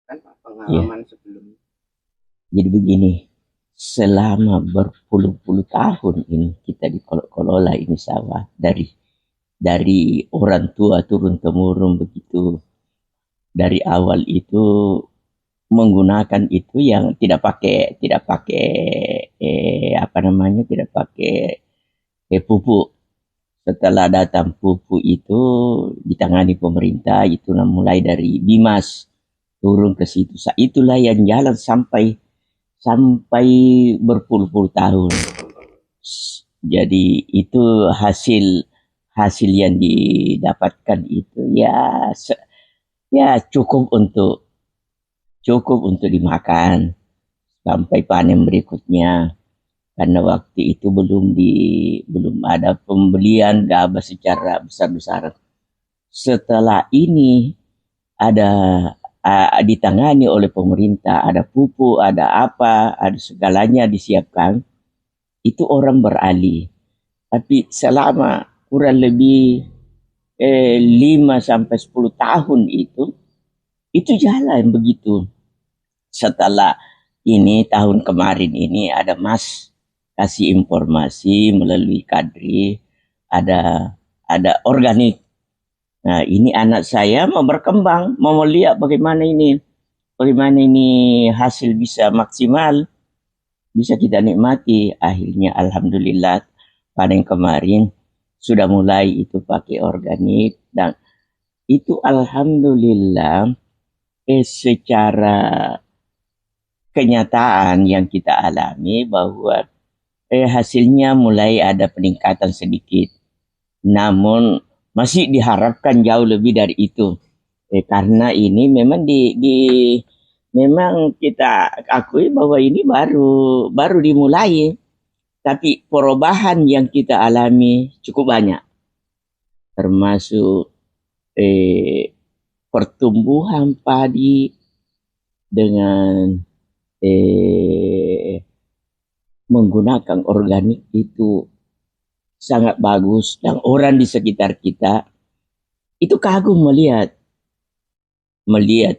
kan Pak Iya, pengalaman sebelumnya. jadi begini, selama berpuluh-puluh tahun ini kita dikelola ini sawah dari orang tua turun temurun begitu. Dari awal itu menggunakan itu yang tidak pakai apa namanya, tidak pakai pupuk. Setelah datang pupuk itu ditangani pemerintah, itu mulai dari Bimas turun ke situ. Itulah yang jalan sampai sampai berpuluh-puluh tahun. Jadi itu hasil hasil yang didapatkan itu ya cukup untuk dimakan sampai panen berikutnya, karena waktu itu belum ada pembelian gabah secara besar-besaran. Setelah ini ada ditangani oleh pemerintah, ada pupuk, ada apa, ada segalanya disiapkan, itu orang beralih. Tapi selama kurang lebih 5 sampai 10 tahun itu jalan begitu. Setelah ini tahun kemarin ini ada Mas kasih informasi melalui Kadri, ada organik. Nah, ini anak saya mau berkembang, mau lihat bagaimana ini hasil bisa maksimal, bisa kita nikmati. Akhirnya alhamdulillah panen kemarin sudah mulai itu pakai organik, dan itu alhamdulillah secara kenyataan yang kita alami bahwa hasilnya mulai ada peningkatan sedikit. Namun masih diharapkan jauh lebih dari itu. Karena ini memang kita akui bahwa ini baru dimulai, tapi perubahan yang kita alami cukup banyak, termasuk pertumbuhan padi dengan menggunakan organik itu sangat bagus, dan orang di sekitar kita itu kagum melihat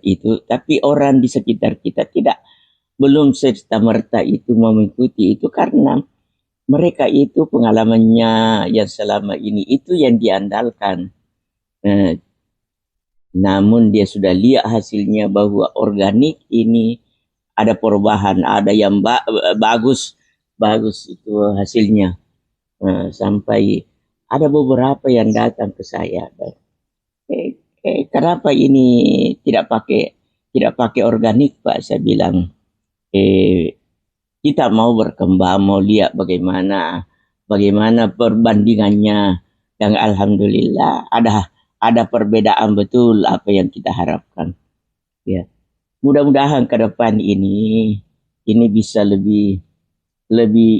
itu, tapi orang di sekitar kita belum serta merta itu mengikuti itu, karena mereka itu pengalamannya yang selama ini itu yang diandalkan. Namun dia sudah lihat hasilnya bahwa organik ini ada perubahan, ada yang bagus itu hasilnya. Sampai ada beberapa yang datang ke saya, kenapa ini tidak pakai organik Pak? Saya bilang, kita mau berkembang, mau lihat bagaimana perbandingannya, dan alhamdulillah ada perbedaan betul apa yang kita harapkan. Ya, mudah-mudahan ke depan ini bisa lebih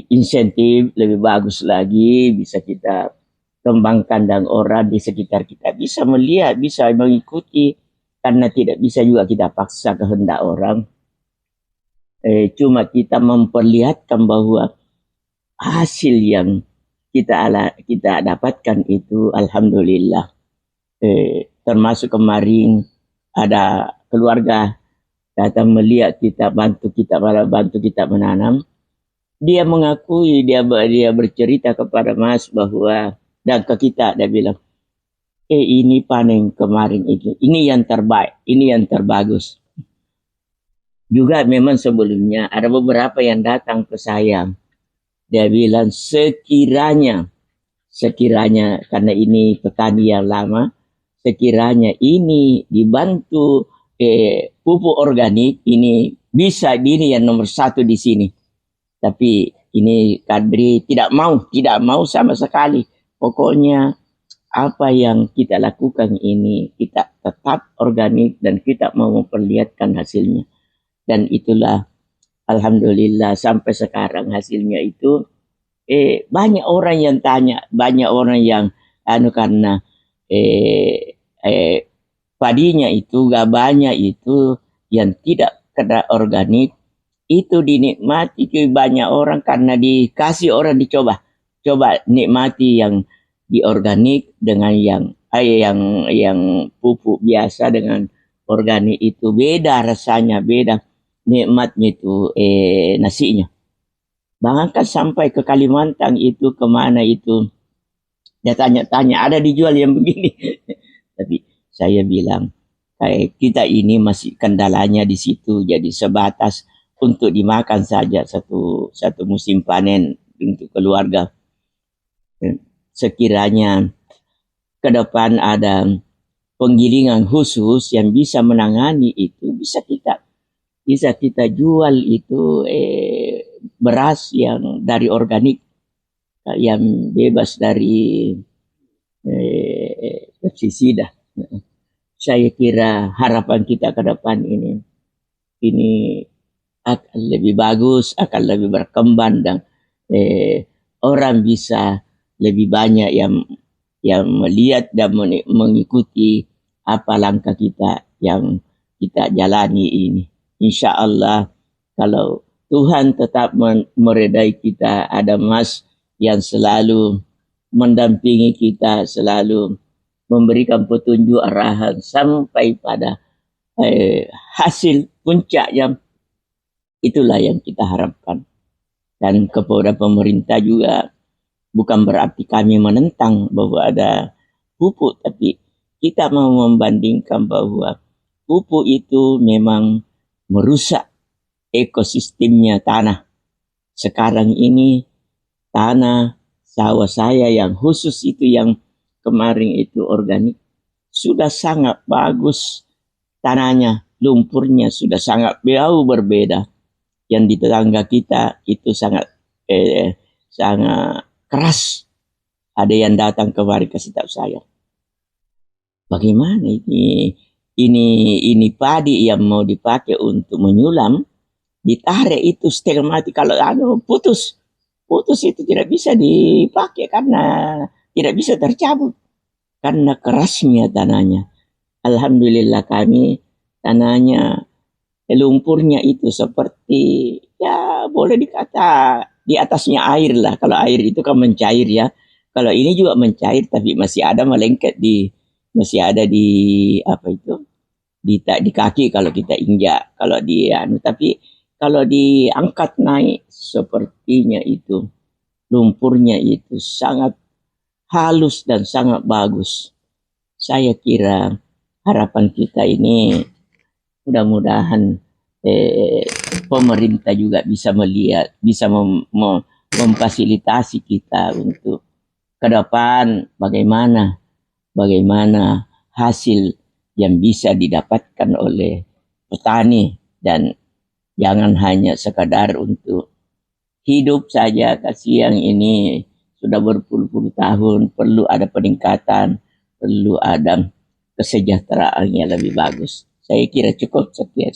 insentif, lebih bagus lagi, bisa kita kembangkan, dan orang di sekitar kita bisa melihat, bisa mengikuti, karena tidak bisa juga kita paksa kehendak orang. Cuma kita memperlihatkan bahwa hasil yang kita dapatkan itu alhamdulillah. Termasuk kemarin ada keluarga datang melihat kita bantu kita menanam. Dia mengakui, dia bercerita kepada Mas bahwa, dan ke kita dia bilang, ini panen kemarin ini yang terbaik, ini yang terbagus. Juga memang sebelumnya ada beberapa yang datang ke saya, dia bilang sekiranya karena ini petani yang lama, sekiranya ini dibantu pupuk organik, ini bisa ini yang nomor 1 di sini. Tapi ini Kadri tidak mau sama sekali. Pokoknya apa yang kita lakukan ini kita tetap organik, dan kita mau memperlihatkan hasilnya. Dan itulah alhamdulillah sampai sekarang hasilnya itu banyak orang yang tanya, banyak orang yang karena padinya itu gabahnya itu yang tidak kena organik itu dinikmati banyak orang, karena dikasih orang coba nikmati yang di organik dengan yang pupuk biasa dengan organik itu beda rasanya, beda nikmatnya itu nasinya. Bahkan sampai ke Kalimantan itu, kemana itu, dia tanya-tanya, ada dijual yang begini. Tapi saya bilang, kayak kita ini masih kendalanya di situ, jadi sebatas untuk dimakan saja satu musim panen untuk keluarga. Sekiranya ke depan ada penggilingan khusus yang bisa menangani itu, bisa kita jual itu beras yang dari organik, yang bebas dari pestisida. Saya kira harapan kita ke depan ini akan lebih bagus, akan lebih berkembang, dan orang bisa lebih banyak yang melihat dan mengikuti apa langkah kita yang kita jalani ini. Insya Allah, kalau Tuhan tetap meredai kita, ada Mas yang selalu mendampingi kita, selalu memberikan petunjuk arahan sampai pada hasil puncaknya, itulah yang kita harapkan. Dan kepada pemerintah juga, bukan berarti kami menentang bahwa ada pupuk, tapi kita mau membandingkan bahwa pupuk itu memang merusak ekosistemnya tanah. Sekarang ini tanah sawah saya yang khusus itu, yang kemarin itu organik, sudah sangat bagus tanahnya, lumpurnya sudah sangat jauh berbeda. Yang di tetangga kita itu sangat keras. Ada yang datang kemari kasih tahu saya, bagaimana ini padi yang mau dipakai untuk menyulam, ditarik itu setengah mati. Kalau putus itu tidak bisa dipakai karena tidak bisa tercabut karena kerasnya tanahnya. Alhamdulillah kami tanahnya, lumpurnya itu seperti, ya boleh dikata di atasnya air lah. Kalau air itu kan mencair ya. Kalau ini juga mencair, tapi masih ada melengket masih ada di apa itu, di kaki kalau kita injak. Kalau tapi kalau diangkat naik, sepertinya itu lumpurnya itu sangat halus dan sangat bagus. Saya kira harapan kita ini, mudah-mudahan pemerintah juga bisa melihat, bisa memfasilitasi kita untuk ke depan bagaimana hasil yang bisa didapatkan oleh petani, dan jangan hanya sekadar untuk hidup saja. Kasihan ini sudah berpuluh-puluh tahun, perlu ada peningkatan, perlu ada kesejahteraan yang lebih bagus. Saya kira cukup sekian.